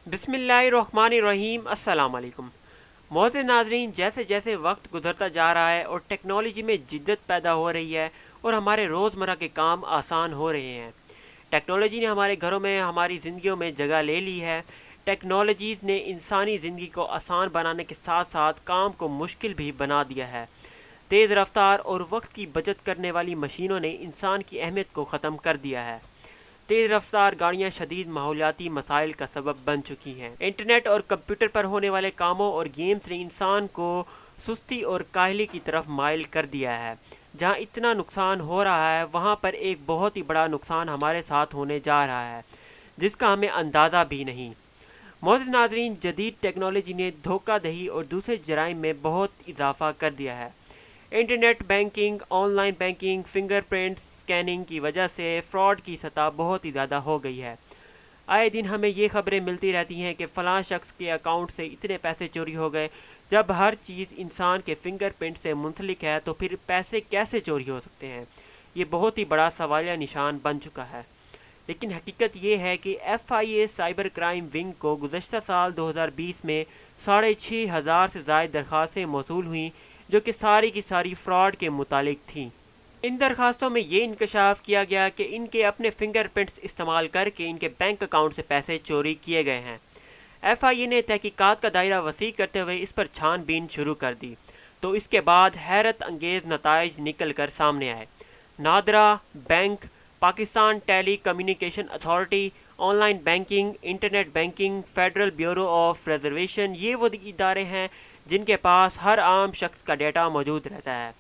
بسم اللہ الرحمن الرحیم۔ السلام علیکم معزز ناظرین، جیسے جیسے وقت گزرتا جا رہا ہے اور ٹیکنالوجی میں جدت پیدا ہو رہی ہے اور ہمارے روزمرہ کے کام آسان ہو رہے ہیں، ٹیکنالوجی نے ہمارے گھروں میں ہماری زندگیوں میں جگہ لے لی ہے۔ ٹیکنالوجیز نے انسانی زندگی کو آسان بنانے کے ساتھ ساتھ کام کو مشکل بھی بنا دیا ہے۔ تیز رفتار اور وقت کی بچت کرنے والی مشینوں نے انسان کی اہمیت کو ختم کر دیا ہے۔ تیز رفتار گاڑیاں شدید ماحولیاتی مسائل کا سبب بن چکی ہیں۔ انٹرنیٹ اور کمپیوٹر پر ہونے والے کاموں اور گیمز نے انسان کو سستی اور کاہلی کی طرف مائل کر دیا ہے۔ جہاں اتنا نقصان ہو رہا ہے، وہاں پر ایک بہت ہی بڑا نقصان ہمارے ساتھ ہونے جا رہا ہے، جس کا ہمیں اندازہ بھی نہیں۔ معزز ناظرین، جدید ٹیکنالوجی نے دھوکہ دہی اور دوسرے جرائم میں بہت اضافہ کر دیا ہے۔ Internet banking, on line banking, finger print scanning کی وجہ سے فراڈ کی سطح بہت ہی زیادہ ہو گئی ہے۔ آئے دن ہمیں یہ خبریں ملتی رہتی ہیں کہ فلاں شخص کے اکاؤنٹ سے اتنے پیسے چوری ہو گئے۔ جب ہر چیز انسان کے فنگر پرنٹ سے منسلک ہے تو پھر پیسے کیسے چوری ہو سکتے ہیں؟ یہ بہت ہی بڑا سوالیہ نشان بن چکا ہے۔ لیکن حقیقت یہ ہے کہ F I A cyber crime wing کو گزشتہ سال 2020 میں 6,500 سے زائد درخواستیں موصول ہوئیں، جو کہ ساری کی ساری فراڈ کے متعلق تھیں۔ ان درخواستوں میں یہ انکشاف کیا گیا کہ ان کے اپنے فنگر پرنٹس استعمال کر کے ان کے بینک اکاؤنٹ سے پیسے چوری کیے گئے ہیں۔ ایف آئی اے نے تحقیقات کا دائرہ وسیع کرتے ہوئے اس پر چھان بین شروع کر دی، تو اس کے بعد حیرت انگیز نتائج نکل کر سامنے آئے۔ NADRA bank, Pakistan telecommunication authority, online banking, internet banking, federal bureau of reservation, یہ وہ ادارے ہیں جن کے پاس ہر عام شخص کا ڈیٹا موجود رہتا ہے۔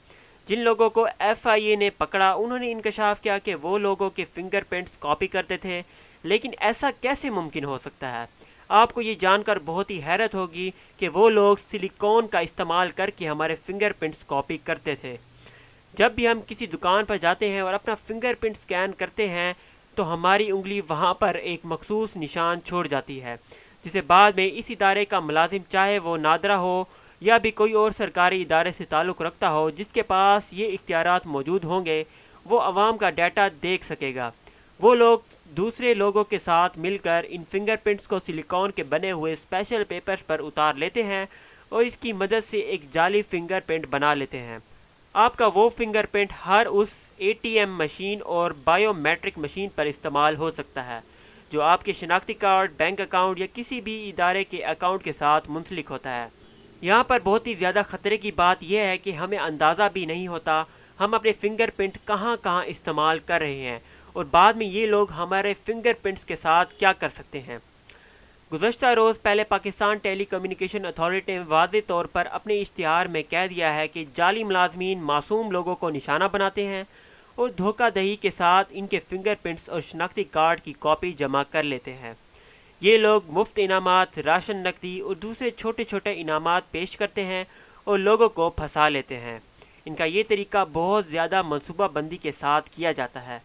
جن لوگوں کو ایف آئی اے نے پکڑا، انہوں نے انکشاف کیا کہ وہ لوگوں کے فنگر پرنٹس کاپی کرتے تھے۔ لیکن ایسا کیسے ممکن ہو سکتا ہے؟ آپ کو یہ جان کر بہت ہی حیرت ہوگی کہ وہ لوگ سلیکون کا استعمال کر کے ہمارے فنگر پرنٹس کاپی کرتے تھے۔ جب بھی ہم کسی دکان پر جاتے ہیں اور اپنا فنگر پرنٹ سکین کرتے ہیں تو ہماری انگلی وہاں پر ایک مخصوص نشان چھوڑ جاتی ہے، جسے بعد میں اس ادارے کا ملازم، چاہے وہ نادرا ہو یا بھی کوئی اور سرکاری ادارے سے تعلق رکھتا ہو، جس کے پاس یہ اختیارات موجود ہوں گے، وہ عوام کا ڈیٹا دیکھ سکے گا۔ وہ لوگ دوسرے لوگوں کے ساتھ مل کر ان فنگر پرنٹس کو سلیکون کے بنے ہوئے اسپیشل پیپرز پر اتار لیتے ہیں اور اس کی مدد سے ایک جعلی فنگر پرنٹ بنا لیتے ہیں۔ آپ کا وہ فنگر پرنٹ ہر اس اے ٹی ایم مشین اور بائیو میٹرک مشین پر استعمال ہو سکتا ہے جو آپ کے شناختی کارڈ، بینک اکاؤنٹ یا کسی بھی ادارے کے اکاؤنٹ کے ساتھ منسلک ہوتا ہے۔ یہاں پر بہت ہی زیادہ خطرے کی بات یہ ہے کہ ہمیں اندازہ بھی نہیں ہوتا ہم اپنے فنگر پرنٹ کہاں کہاں استعمال کر رہے ہیں، اور بعد میں یہ لوگ ہمارے فنگر پرنٹس کے ساتھ کیا کر سکتے ہیں۔ گزشتہ روز پہلے پاکستان ٹیلی کمیونیکیشن اتھارٹی نے واضح طور پر اپنے اشتہار میں کہہ دیا ہے کہ جعلی ملازمین معصوم لوگوں کو نشانہ بناتے ہیں اور دھوکہ دہی کے ساتھ ان کے فنگر پرنٹس اور شناختی کارڈ کی کاپی جمع کر لیتے ہیں۔ یہ لوگ مفت انعامات، راشن، نقدی اور دوسرے چھوٹے چھوٹے انعامات پیش کرتے ہیں اور لوگوں کو پھنسا لیتے ہیں۔ ان کا یہ طریقہ بہت زیادہ منصوبہ بندی کے ساتھ کیا جاتا ہے۔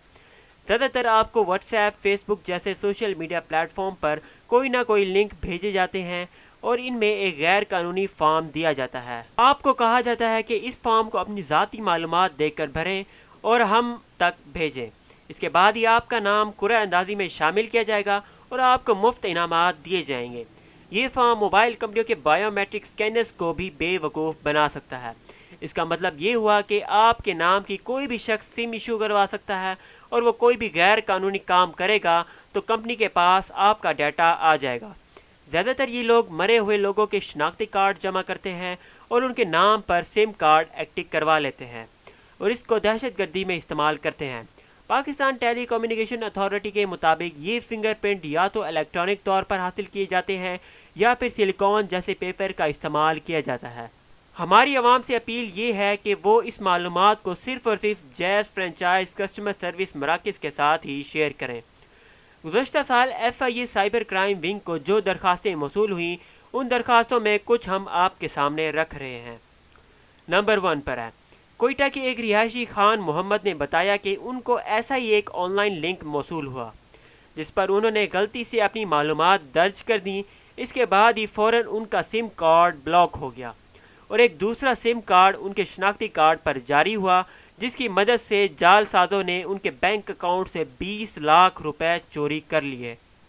زیادہ تر آپ کو واٹس ایپ، فیس بک جیسے سوشل میڈیا پلیٹ فارم پر کوئی نہ کوئی لنک بھیجے جاتے ہیں اور ان میں ایک غیر قانونی فارم دیا جاتا ہے۔ آپ کو کہا جاتا ہے کہ اس فارم کو اپنی ذاتی معلومات دے کر بھریں اور ہم تک بھیجیں۔ اس کے بعد ہی آپ کا نام قرعہ اندازی میں شامل کیا جائے گا اور آپ کو مفت انعامات دیے جائیں گے۔ یہ فارم موبائل کمپنیوں کے بائیو میٹرک سکینرز کو بھی بے وقوف بنا سکتا ہے۔ اس کا مطلب یہ ہوا کہ آپ کے نام کی کوئی بھی شخص سم ایشو کروا سکتا ہے، اور وہ کوئی بھی غیر قانونی کام کرے گا تو کمپنی کے پاس آپ کا ڈیٹا آ جائے گا۔ زیادہ تر یہ لوگ مرے ہوئے لوگوں کے شناختی کارڈ جمع کرتے ہیں اور ان کے نام پر سم کارڈ ایکٹیو کروا لیتے ہیں اور اس کو دہشت گردی میں استعمال کرتے ہیں۔ پاکستان ٹیلی کمیونیکیشن اتھارٹی کے مطابق یہ فنگر پرنٹ یا تو الیکٹرانک طور پر حاصل کیے جاتے ہیں یا پھر سلیکون جیسے پیپر کا استعمال کیا جاتا ہے۔ ہماری عوام سے اپیل یہ ہے کہ وہ اس معلومات کو صرف اور صرف جائز فرنچائز کسٹمر سروس مراکز کے ساتھ ہی شیئر کریں۔ گزشتہ سال F I A cyber crime wing کو جو درخواستیں موصول ہوئیں، ان درخواستوں میں کچھ ہم آپ کے سامنے رکھ رہے ہیں۔ نمبر 1 پر ہے۔ کوئٹہ کے ایک رہائشی خان محمد نے بتایا کہ ان کو ایسا ہی ایک آن لائن لنک موصول ہوا جس پر انہوں نے غلطی سے اپنی معلومات درج کر دیں۔ اس کے بعد ہی فوراً ان کا سم کارڈ بلاک ہو گیا اور ایک دوسرا سم کارڈ ان کے شناختی کارڈ پر جاری ہوا، جس کی مدد سے جعل سازوں نے ان کے بینک اکاؤنٹ سے 20 لاکھ روپے چوری کر لیے۔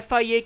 FIA